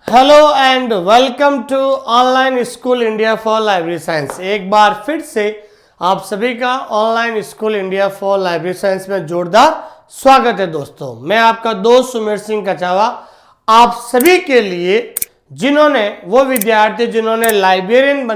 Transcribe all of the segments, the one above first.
Hello and welcome to online school India for library science. एक बार फिर से आप सभी का online school India for library science में जोरदार स्वागत है। दोस्तों, मैं आपका दोस्त सुमेर सिंह कचावा आप सभी के लिए जिन्होंने वो विद्यार्थी जिन्होंने लाइब्रेरियन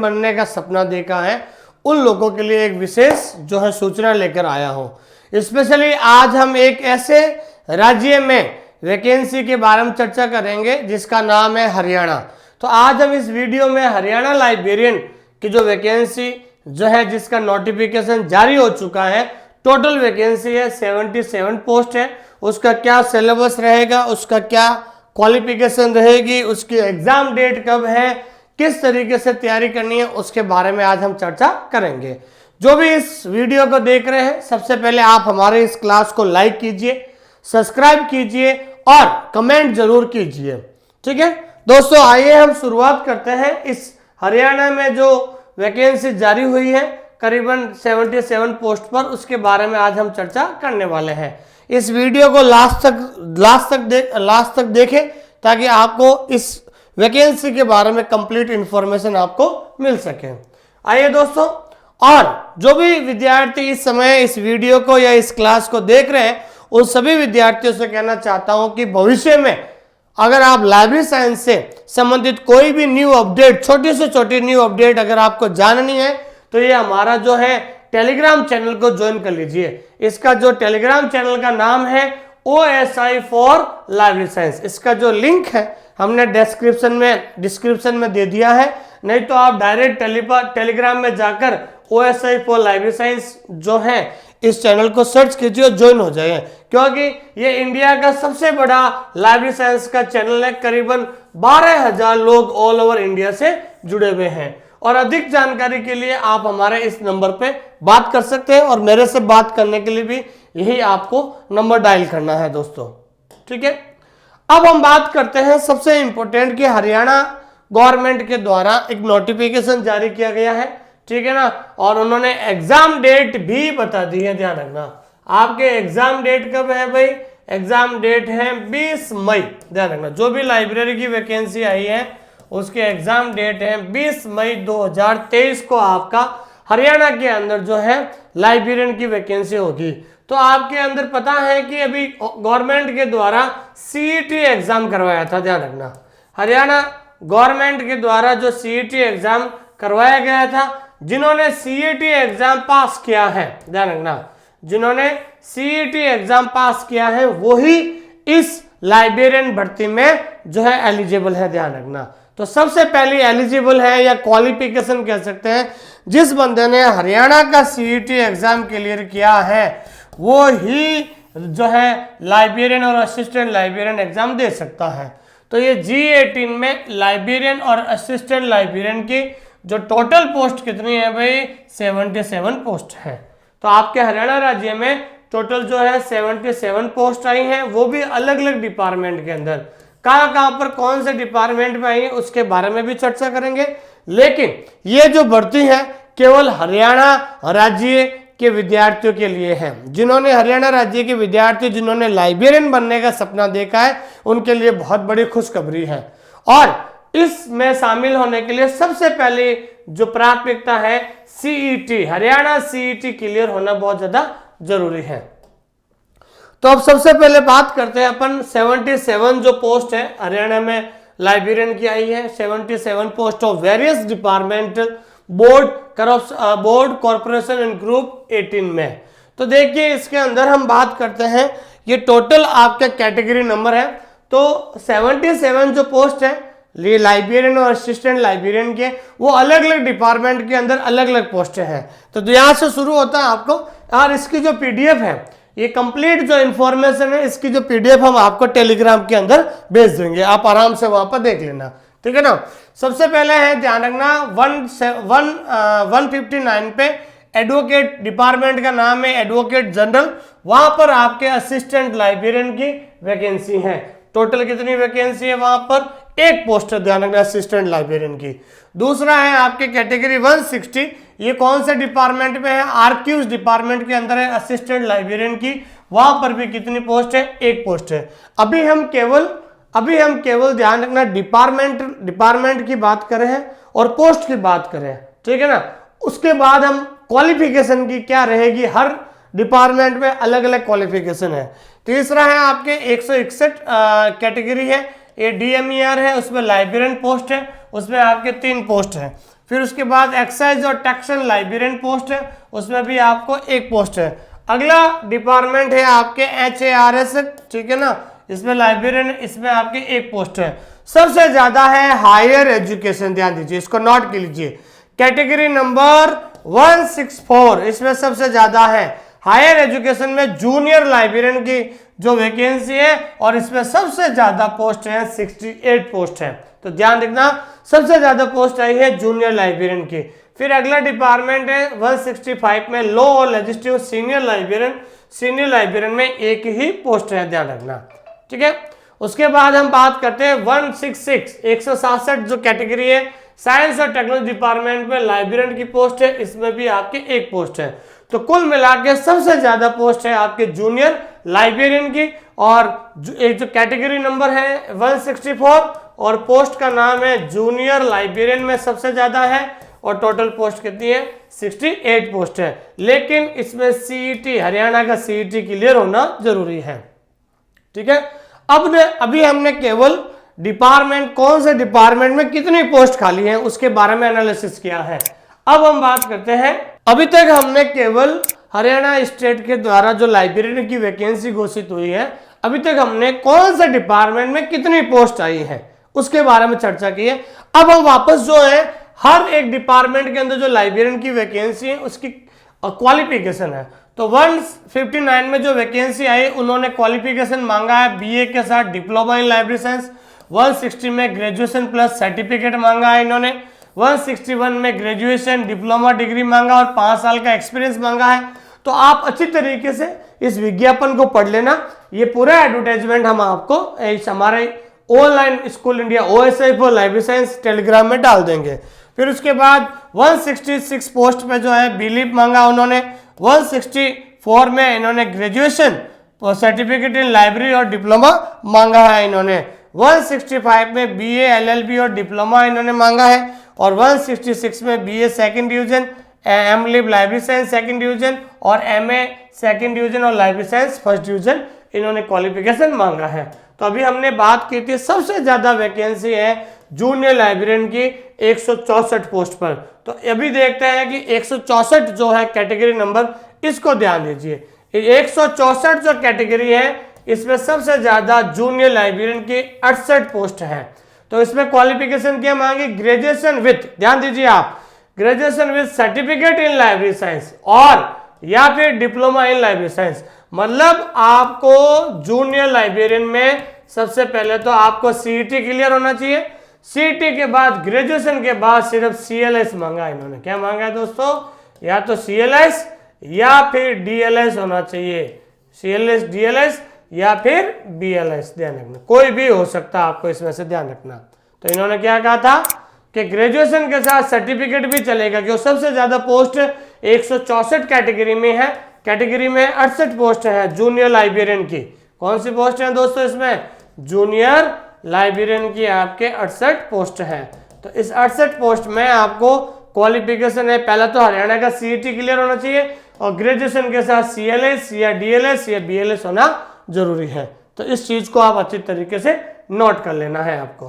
बनने का सपना देखा है उन लोगों के लिए एक विशेष जो है सूचना लेकर आया हूँ। स्पेशली आज हम एक ऐसे राज्य में वैकेंसी के बारे में चर्चा करेंगे जिसका नाम है हरियाणा। तो आज हम इस वीडियो में हरियाणा लाइब्रेरियन की जो वैकेंसी जो है जिसका नोटिफिकेशन जारी हो चुका है, टोटल वैकेंसी है 77 पोस्ट है। उसका क्या सिलेबस रहेगा, उसका क्या क्वालिफिकेशन रहेगी, उसकी एग्जाम डेट कब है, किस तरीके से तैयारी करनी है, उसके बारे में आज हम चर्चा करेंगे। जो भी इस वीडियो को देख रहे हैं, सबसे पहले आप हमारे इस क्लास को लाइक कीजिए, सब्सक्राइब कीजिए और कमेंट जरूर कीजिए। ठीक है दोस्तों, आइए हम शुरुआत करते हैं। इस हरियाणा में जो वैकेंसी जारी हुई है करीबन 77 पोस्ट पर, उसके बारे में आज हम चर्चा करने वाले हैं। इस वीडियो को लास्ट तक देखें ताकि आपको इस वैकेंसी के बारे में कंप्लीट इंफॉर्मेशन आपको मिल सके। आइए दोस्तों, और जो भी विद्यार्थी इस समय इस वीडियो को या इस क्लास को देख रहे हैं उन सभी विद्यार्थियों से कहना चाहता हूं कि भविष्य में अगर आप लाइब्रेरी साइंस से संबंधित कोई भी न्यू अपडेट, छोटी से छोटी न्यू अपडेट अगर आपको जाननी है तो ये हमारा जो है टेलीग्राम चैनल को ज्वाइन कर लीजिए। इसका जो टेलीग्राम चैनल का नाम है OSI फॉर लाइब्रेरी साइंस। इसका जो लिंक है हमने डिस्क्रिप्शन में दे दिया है, नहीं तो आप डायरेक्ट टेलीग्राम में जाकर OSI फॉर लाइब्रेरी साइंस जो है इस चैनल को सर्च कीजिए और ज्वाइन हो जाइए, क्योंकि ये इंडिया का सबसे बड़ा लाइब्रेरी साइंस का चैनल है। करीबन 12,000 लोग ऑल ओवर इंडिया से जुड़े हुए हैं। और अधिक जानकारी के लिए आप हमारे इस नंबर पे बात कर सकते हैं और मेरे से बात करने के लिए भी यही आपको नंबर डायल करना है दोस्तों। ठीक है, अब हम बात करते हैं सबसे इंपॉर्टेंट कि हरियाणा गवर्नमेंट के द्वारा एक नोटिफिकेशन जारी किया गया है। ठीक है ना, और उन्होंने एग्जाम डेट भी बता दी है। ध्यान रखना, आपके एग्जाम डेट कब है भाई? एग्जाम डेट है 20 मई। ध्यान रखना, जो भी लाइब्रेरी की वैकेंसी आई है उसके एग्जाम डेट है 20 मई 2023 को आपका हरियाणा के अंदर जो है लाइब्रेरियन की वैकेंसी होगी। तो आपके अंदर पता है कि अभी गवर्नमेंट के द्वारा CET एग्जाम करवाया था। ध्यान रखना, हरियाणा गवर्नमेंट के द्वारा जो CET एग्जाम करवाया गया था, जिन्होंने CET एग्जाम पास किया है, ध्यान रखना, जिन्होंने CET एग्जाम पास किया है वही इस लाइब्रेरियन भर्ती में जो है एलिजिबल है। ध्यान रखना, तो सबसे पहले एलिजिबल है या क्वालिफिकेशन कह सकते हैं, जिस बंदे ने हरियाणा का CET एग्जाम क्लियर किया है वो ही जो है लाइब्रेरियन और असिस्टेंट लाइब्रेरियन एग्जाम दे सकता है। तो ये G18 में लाइब्रेरियन और असिस्टेंट लाइब्रेरियन की जो टोटल पोस्ट कितनी है भाई? 77 पोस्ट है। तो आपके हरियाणा राज्य में टोटल जो है 77 पोस्ट आई हैं, वो भी अलग अलग डिपार्टमेंट के अंदर। कहाँ पर कौन से डिपार्टमेंट में आई है उसके बारे में भी चर्चा करेंगे। लेकिन ये जो भर्ती है केवल हरियाणा राज्य के विद्यार्थियों के लिए है। जिन्होंने हरियाणा राज्य के विद्यार्थी जिन्होंने लाइब्रेरियन बनने का सपना देखा है उनके लिए बहुत बड़ी खुशखबरी है। और इसमें शामिल होने के लिए सबसे पहले जो प्राथमिकता है CET, हरियाणा CET क्लियर होना बहुत ज्यादा जरूरी है। तो अब सबसे पहले बात करते हैं अपन 77 जो पोस्ट है हरियाणा में लाइब्रेरियन की आई है। 77 post of various departmental board corporation and group 18 में। तो देखिए इसके अंदर हम बात करते हैं, ये टोटल आपका कैटेगरी नंबर है। तो 77 जो पोस्ट है ये लाइब्रेरियन और असिस्टेंट लाइब्रेरियन के, वो अलग अलग डिपार्टमेंट के अंदर अलग अलग पोस्टें हैं। तो यहाँ से शुरू होता है आपको, और इसकी जो PDF है, ये कंप्लीट जो इंफॉर्मेशन है इसकी जो PDF हम आपको टेलीग्राम के अंदर भेज देंगे, आप आराम से वहां पर देख लेना। ठीक है ना, सबसे पहले है ध्यान रखना 159 पे एडवोकेट डिपार्टमेंट का नाम है एडवोकेट जनरल, वहां पर आपके असिस्टेंट लाइब्रेरियन की वैकेंसी है। टोटल कितनी वैकेंसी है? वहां पर एक पोस्ट है, ध्यान रखना, असिस्टेंट लाइब्रेरियन की। दूसरा है आपके कैटेगरी 160, ये कौन से डिपार्टमेंट में है? आर्काइव्स डिपार्टमेंट के अंदर है, असिस्टेंट लाइब्रेरियन की। वहां पर भी कितनी पोस्ट है? एक पोस्ट है। अभी हम केवल अभी हम केवल ध्यान रखना डिपार्टमेंट की बात कर रहे हैं और पोस्ट की बात कर रहे हैं, ठीक है ना। उसके बाद हम क्वालिफिकेशन की क्या रहेगी, हर डिपार्टमेंट में अलग अलग क्वालिफिकेशन है। तीसरा है आपके 161 कैटेगरी है, ये DMER है, उसमें लाइब्रेरियन पोस्ट है, उसमें आपके 3 पोस्ट है। फिर उसके बाद एक्साइज और टैक्सेशन लाइब्रेरियन पोस्ट है, उसमें भी आपको 1 पोस्ट है। अगला डिपार्टमेंट है आपके HARS, ठीक है ना, इसमें लाइब्रेरियन, इसमें आपके 1 पोस्ट है। सबसे ज्यादा है हायर एजुकेशन, ध्यान दीजिए, इसको नोट कर लीजिए, कैटेगरी नंबर 164, इसमें सबसे ज्यादा है हायर एजुकेशन में जूनियर लाइब्रेरियन की जो वैकेंसी है, और इसमें सबसे ज्यादा पोस्ट है, 68 पोस्ट है। तो ध्यान रखना, सबसे ज्यादा पोस्ट आई है जूनियर लाइब्रेरियन की। फिर अगला डिपार्टमेंट है 165 में लॉ और लेजिस्लेटिव सीनियर लाइब्रेरियन में 1 ही पोस्ट है, ध्यान रखना, ठीक है। उसके बाद हम बात करते हैं 167 जो कैटेगरी है साइंस और टेक्नोलॉजी डिपार्टमेंट में लाइब्रेरियन की पोस्ट है, इसमें भी आपके 1 पोस्ट है। तो कुल मिलाकर सबसे ज्यादा पोस्ट है आपके जूनियर लाइब्रेरियन की, और एक जो कैटेगरी नंबर है 164 और पोस्ट का नाम है जूनियर लाइब्रेरियन में सबसे ज्यादा है, और टोटल पोस्ट कितनी है, 68 पोस्ट है। लेकिन इसमें CET, हरियाणा का CET क्लियर होना जरूरी है, ठीक है। अभी हमने केवल डिपार्टमेंट, कौन से डिपार्टमेंट में कितनी पोस्ट खाली है उसके बारे में एनालिसिस किया है। अब हम बात करते हैं, अभी तक हमने केवल हरियाणा स्टेट के द्वारा जो लाइब्रेरियन की वैकेंसी घोषित हुई है, अभी तक हमने कौन से डिपार्टमेंट में कितनी पोस्ट आई है उसके बारे में चर्चा की है। अब हम वापस जो है हर एक डिपार्टमेंट के अंदर जो लाइब्रेरियन की वैकेंसी है उसकी क्वालिफिकेशन है। तो 159 में जो वैकेंसी आई, उन्होंने क्वालिफिकेशन मांगा है BA के साथ डिप्लोमा इन लाइब्रेरी साइंस। 160 में ग्रेजुएशन प्लस सर्टिफिकेट मांगा है इन्होंने। 161 में ग्रेजुएशन डिप्लोमा डिग्री मांगा और 5 साल का एक्सपीरियंस मांगा है। तो आप अच्छी तरीके से इस विज्ञापन को पढ़ लेना, ये पूरा एडवर्टाइजमेंट हम आपको हमारे online school India OSI for library science Telegram में डाल देंगे। फिर उसके बाद 166 पोस्ट पे जो है बीलिप मांगा उन्होंने। 164 में इन्होंने ग्रेजुएशन सर्टिफिकेट इन लाइब्रेरी और डिप्लोमा मांगा है इन्होंने। 165 में BA LLB और डिप्लोमा इन्होंने मांगा है, और 166 में BA second division, MLib library science second division और MA सेकेंड डिवीजन और लाइब्रेरी साइंस फर्स्ट डिवीजन इन्होंने क्वालिफिकेशन मांगा है। तो अभी हमने बात की थी सबसे ज्यादा वैकेंसी है जूनियर लाइब्रेरियन की 164 पोस्ट पर। तो अभी देखते हैं कि 164 जो है कैटेगरी नंबर, इसको ध्यान दीजिए। 164 जो कैटेगरी है इसमें सबसे ज्यादा जूनियर लाइब्रेरियन की 68 पोस्ट है। तो इसमें क्वालिफिकेशन क्या मांगी, ग्रेजुएशन विथ, ध्यान दीजिए आप, graduation with certificate in library science और या फिर डिप्लोमा इन लाइब्रेरी साइंस। मतलब आपको जूनियर लाइब्रेरियन में सबसे पहले तो आपको CET क्लियर होना चाहिए। CET के बाद ग्रेजुएशन के बाद सिर्फ CLS मांगा इन्होंने। क्या मांगा है दोस्तों, या तो CLS या फिर DLS होना चाहिए, CLS DLS या फिर BLS, ध्यान रखना, कोई भी हो सकता है, आपको इसमें से ध्यान रखना। तो इन्होंने क्या कहा था कि ग्रेजुएशन के साथ सर्टिफिकेट भी चलेगा, क्योंकि सबसे ज्यादा पोस्ट 164 कैटेगरी में है, कैटेगरी में 68 पोस्ट है जूनियर लाइब्रेरियन की। कौन सी पोस्ट है दोस्तों, इसमें जूनियर लाइब्रेरियन की आपके 68 पोस्ट है। तो इस 68 पोस्ट में आपको क्वालिफिकेशन है, पहला तो हरियाणा का CET क्लियर होना चाहिए और ग्रेजुएशन के साथ CLS या DLS या BLS होना जरूरी है। तो इस चीज को आप अच्छी तरीके से नोट कर लेना है आपको।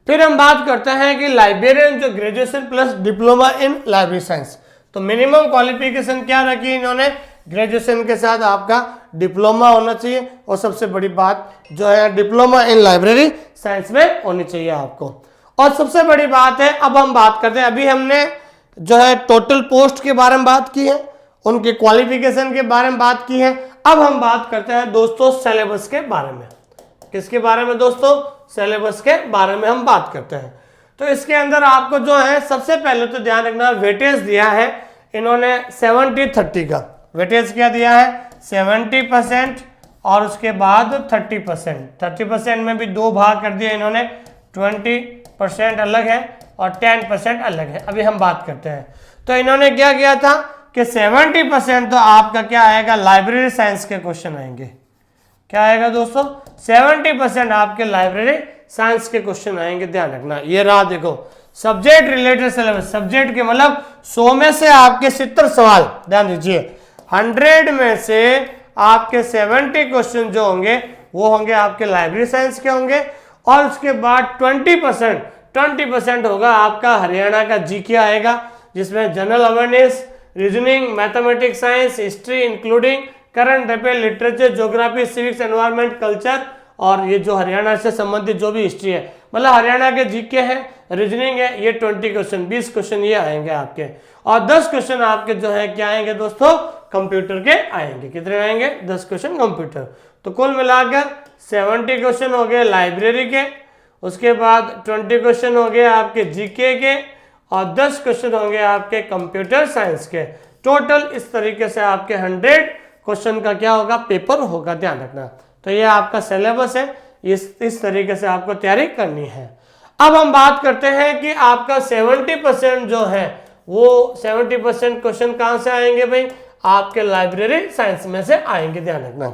फिर हम बात करते हैं कि लाइब्रेरियन जो graduation plus diploma in library science, तो मिनिमम क्वालिफिकेशन क्या रखी इन्होंने, ग्रेजुएशन के साथ आपका डिप्लोमा होना चाहिए, और सबसे बड़ी बात जो है डिप्लोमा इन लाइब्रेरी साइंस में होनी चाहिए आपको। और सबसे बड़ी बात है, अब हम बात करते हैं, अभी हमने जो है टोटल पोस्ट के बारे में बात की है, उनके क्वालिफिकेशन के बारे में बात की है। अब हम बात करते हैं दोस्तों सिलेबस के बारे में। किसके बारे में दोस्तों, सिलेबस के बारे में हम बात करते हैं। तो इसके अंदर आपको जो है सबसे पहले तो ध्यान रखना, वेटेज दिया है इन्होंने 70-30 का। वेटेज क्या दिया है, 70% और उसके बाद 30%। 30% में भी 2 भाग कर दिया इन्होंने, 20% अलग है और 10% अलग है। अभी हम बात करते हैं। तो इन्होंने क्या किया था कि 70% तो आपका क्या आएगा, लाइब्रेरी साइंस के क्वेश्चन आएंगे। क्या आएगा दोस्तों, 70% आपके लाइब्रेरी साइंस के क्वेश्चन आएंगे, ध्यान रखना। ये रहा देखो सब्जेक्ट रिलेटेड सिलेबस, सब्जेक्ट के मतलब 100 में से आपके 70 सवाल, ध्यान दीजिए 100 में से आपके 70 क्वेश्चन जो होंगे वो होंगे आपके लाइब्रेरी साइंस के होंगे, और उसके बाद 20% होगा आपका हरियाणा का जीके आएगा, जिसमें general awareness, reasoning, mathematics, science, history including current affair, literature, geography, civics, environment, culture, और ये जो हरियाणा से संबंधित जो भी हिस्ट्री है, मतलब हरियाणा के जीके है, रीजनिंग है, ये 20 क्वेश्चन 20 क्वेश्चन ये आएंगे आपके, और 10 क्वेश्चन आपके जो है क्या आएंगे दोस्तों, कंप्यूटर के आएंगे। कितने आएंगे, 10 क्वेश्चन कंप्यूटर। तो कुल मिलाकर 70 क्वेश्चन हो गए लाइब्रेरी के, उसके बाद 20 क्वेश्चन हो गए आपके जीके के, और 10 क्वेश्चन होंगे आपके कंप्यूटर साइंस के। टोटल इस तरीके से आपके 100 क्वेश्चन का क्या होगा, पेपर होगा, ध्यान रखना। तो ये आपका सिलेबस है, इस तरीके से आपको तैयारी करनी है। अब हम बात करते हैं कि आपका 70% जो है वो 70% क्वेश्चन कहां से आएंगे भाई, आपके लाइब्रेरी साइंस में से आएंगे, ध्यान रखना।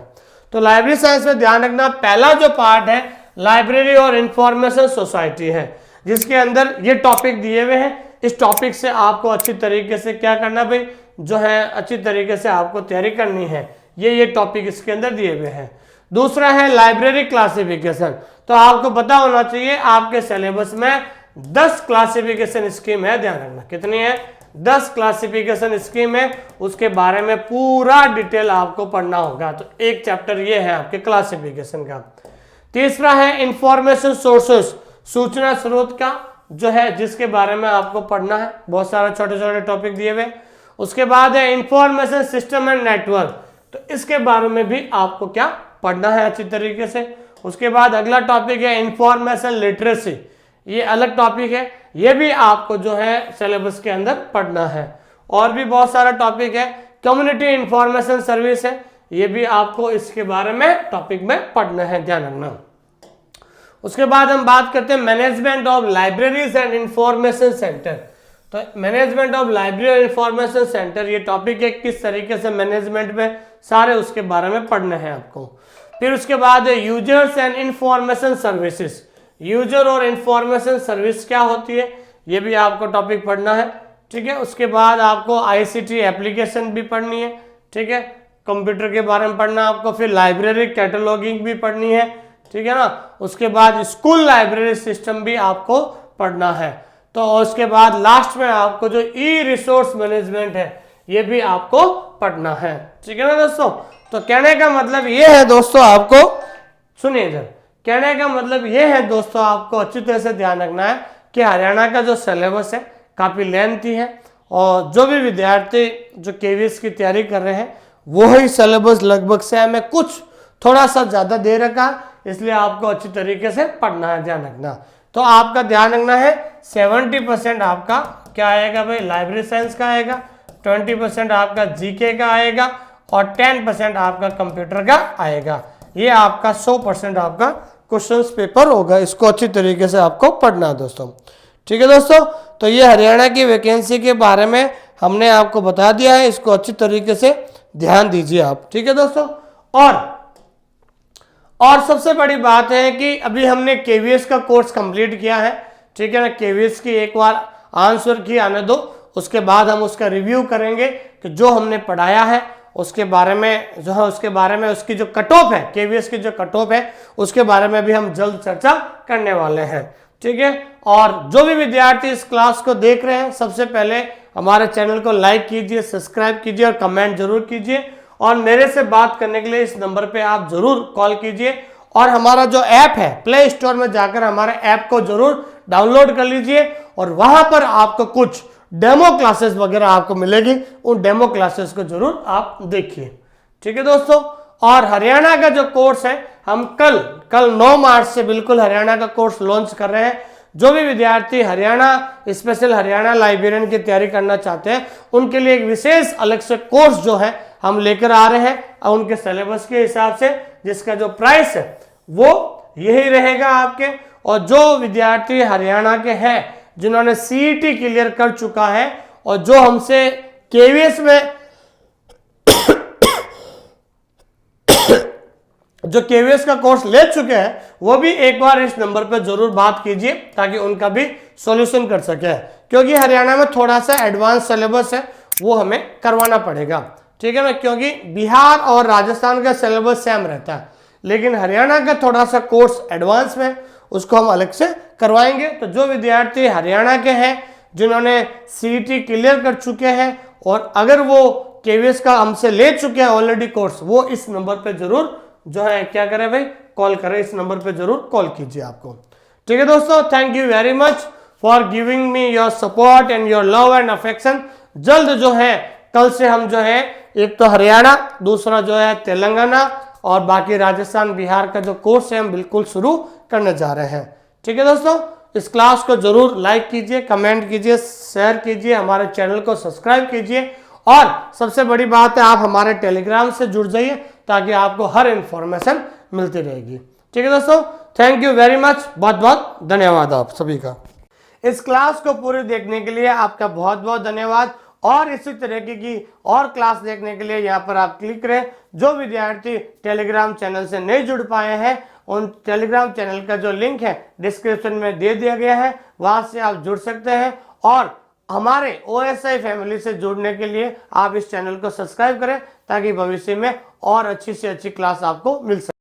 तो लाइब्रेरी साइंस में ध्यान रखना, पहला जो पार्ट है लाइब्रेरी और इंफॉर्मेशन सोसाइटी है, जिसके अंदर ये टॉपिक दिए हुए हैं। इस टॉपिक से आपको अच्छी तरीके से क्या करना भाई, जो है अच्छी तरीके से आपको तैयारी करनी है। ये टॉपिक इसके अंदर दिए हुए हैं। दूसरा है लाइब्रेरी क्लासिफिकेशन। तो आपको पता होना चाहिए आपके सिलेबस में 10 क्लासिफिकेशन स्कीम है, ध्यान रखना। कितनी है, 10 क्लासिफिकेशन स्कीम है, उसके बारे में पूरा डिटेल आपको पढ़ना होगा। तो एक चैप्टर ये है आपके क्लासिफिकेशन का। तीसरा है इंफॉर्मेशन सोर्सेस, सूचना स्रोत का जो है, जिसके बारे में आपको पढ़ना है, बहुत सारे छोटे छोटे टॉपिक दिए हुए। उसके बाद है इंफॉर्मेशन सिस्टम एंड नेटवर्क, तो इसके बारे में भी आपको क्या पढ़ना है अच्छी तरीके से। उसके बाद अगला टॉपिक है इंफॉर्मेशन लिटरेसी, ये अलग टॉपिक है, ये भी आपको जो है सिलेबस के अंदर पढ़ना है। और भी बहुत सारा टॉपिक है, कम्युनिटी इंफॉर्मेशन सर्विस है, ये भी आपको इसके बारे में टॉपिक में पढ़ना है, ध्यान रखना। उसके बाद हम बात करते हैं management of libraries and information centre. तो मैनेजमेंट ऑफ लाइब्रेरी और इंफॉर्मेशन सेंटर ये टॉपिक है, किस तरीके से मैनेजमेंट में सारे उसके बारे में पढ़ना है आपको। फिर उसके बाद users and information services, user और इंफॉर्मेशन सर्विस क्या होती है, ये भी आपको टॉपिक पढ़ना है, ठीक है। उसके बाद आपको आईसीटी एप्लीकेशन भी पढ़नी है, ठीक है, कंप्यूटर के बारे में पढ़ना आपको। फिर लाइब्रेरी कैटलॉगिंग भी पढ़नी है, ठीक है ना। उसके बाद स्कूल लाइब्रेरी सिस्टम भी आपको पढ़ना है। तो उसके बाद लास्ट में आपको जो ई रिसोर्स मैनेजमेंट है ये भी आपको पढ़ना है, ठीक है ना दोस्तों। तो कहने का मतलब ये है दोस्तों, आपको सुनिए इधर, कहने का मतलब ये है दोस्तों, आपको अच्छी तरह से ध्यान रखना है कि हरियाणा का जो सिलेबस है काफ़ी लेंथी है, और जो भी विद्यार्थी जो केवीएस की तैयारी कर रहे हैं वही सिलेबस लगभग से हमें कुछ थोड़ा सा ज़्यादा दे रखा, इसलिए आपको अच्छी तरीके से पढ़ना है, ध्यान रखना। तो आपका ध्यान रखना है 70% आपका क्या आएगा भाई, लाइब्रेरी साइंस का आएगा, 20% आपका जीके का आएगा, और 10% आपका कंप्यूटर का आएगा। ये आपका 100% आपका क्वेश्चंस पेपर होगा, इसको अच्छी तरीके से आपको पढ़ना है दोस्तों, ठीक है दोस्तों। तो ये हरियाणा की वैकेंसी के बारे में हमने आपको बता दिया है, इसको अच्छी तरीके से ध्यान दीजिए आप, ठीक है दोस्तों। और सबसे बड़ी बात है कि अभी हमने केवीएस का कोर्स कंप्लीट किया है, ठीक है ना। केवीएस की एक बार आंसर की आने दो, उसके बाद हम उसका रिव्यू करेंगे कि जो हमने पढ़ाया है उसके बारे में, जो है उसके बारे में, उसकी जो कट ऑफ है, केवीएस की जो कट ऑफ है उसके बारे में भी हम जल्द चर्चा करने वाले हैं, ठीक है। और जो भी विद्यार्थी इस क्लास को देख रहे हैं, सबसे पहले हमारे चैनल को लाइक कीजिए, सब्सक्राइब कीजिए और कमेंट जरूर कीजिए, और मेरे से बात करने के लिए इस नंबर पे आप जरूर कॉल कीजिए। और हमारा जो ऐप है, प्ले स्टोर में जाकर हमारे ऐप को जरूर डाउनलोड कर लीजिए, और वहां पर आपको कुछ डेमो क्लासेस वगैरह आपको मिलेगी, उन डेमो क्लासेस को जरूर आप देखिए, ठीक है दोस्तों। और हरियाणा का जो कोर्स है, हम कल 9 मार्च से बिल्कुल हरियाणा का कोर्स लॉन्च कर रहे हैं। जो भी विद्यार्थी हरियाणा स्पेशल हरियाणा लाइब्रेरियन की तैयारी करना चाहते हैं, उनके लिए एक विशेष अलग से कोर्स जो है हम लेकर आ रहे हैं, और उनके सिलेबस के हिसाब से, जिसका जो प्राइस है वो यही रहेगा आपके। और जो विद्यार्थी हरियाणा के हैं जिन्होंने सीईटी क्लियर कर चुका है, और जो हमसे केवीएस में जो केवीएस का कोर्स ले चुके हैं वो भी एक बार इस नंबर पे जरूर बात कीजिए ताकि उनका भी सॉल्यूशन कर सके, क्योंकि हरियाणा में थोड़ा सा एडवांस सिलेबस है वो हमें करवाना पड़ेगा, ठीक है ना। क्योंकि बिहार और राजस्थान का सिलेबस सेम रहता है, लेकिन हरियाणा का थोड़ा सा कोर्स एडवांस में, उसको हम अलग से करवाएंगे। तो जो विद्यार्थी हरियाणा के हैं जिन्होंने सीईटी क्लियर कर चुके हैं और अगर वो केवीएस का हमसे ले चुके हैं ऑलरेडी कोर्स, वो इस नंबर पे जरूर जो है क्या करें भाई, कॉल करें, इस नंबर पे जरूर कॉल कीजिए आपको, ठीक है दोस्तों। Thank you very much for giving me your support and your love and affection. जल्द जो है कल से हम जो है एक तो हरियाणा, दूसरा जो है तेलंगाना और बाकी राजस्थान बिहार का जो कोर्स है हम बिल्कुल शुरू करने जा रहे हैं, ठीक है दोस्तों। इस क्लास को जरूर लाइक कीजिए, कमेंट कीजिए, शेयर कीजिए, हमारे चैनल को सब्सक्राइब कीजिए और सबसे बड़ी बात है आप हमारे टेलीग्राम से जुड़ जाइए ताकि आपको हर इंफॉर्मेशन मिलती रहेगी, ठीक है दोस्तों। थैंक यू वेरी मच, बहुत बहुत धन्यवाद आप सभी का। इस क्लास को पूरी देखने के लिए आपका बहुत बहुत धन्यवाद और इसी तरीके की और क्लास देखने के लिए यहाँ पर आप क्लिक करें। जो विद्यार्थी टेलीग्राम चैनल से नहीं जुड़ पाए हैं उन टेलीग्राम चैनल का जो लिंक है डिस्क्रिप्शन में दे दिया गया है, वहां से आप जुड़ सकते हैं और हमारे OSI फैमिली से जुड़ने के लिए आप इस चैनल को सब्सक्राइब करें ताकि भविष्य में और अच्छी से अच्छी क्लास आपको मिल सके।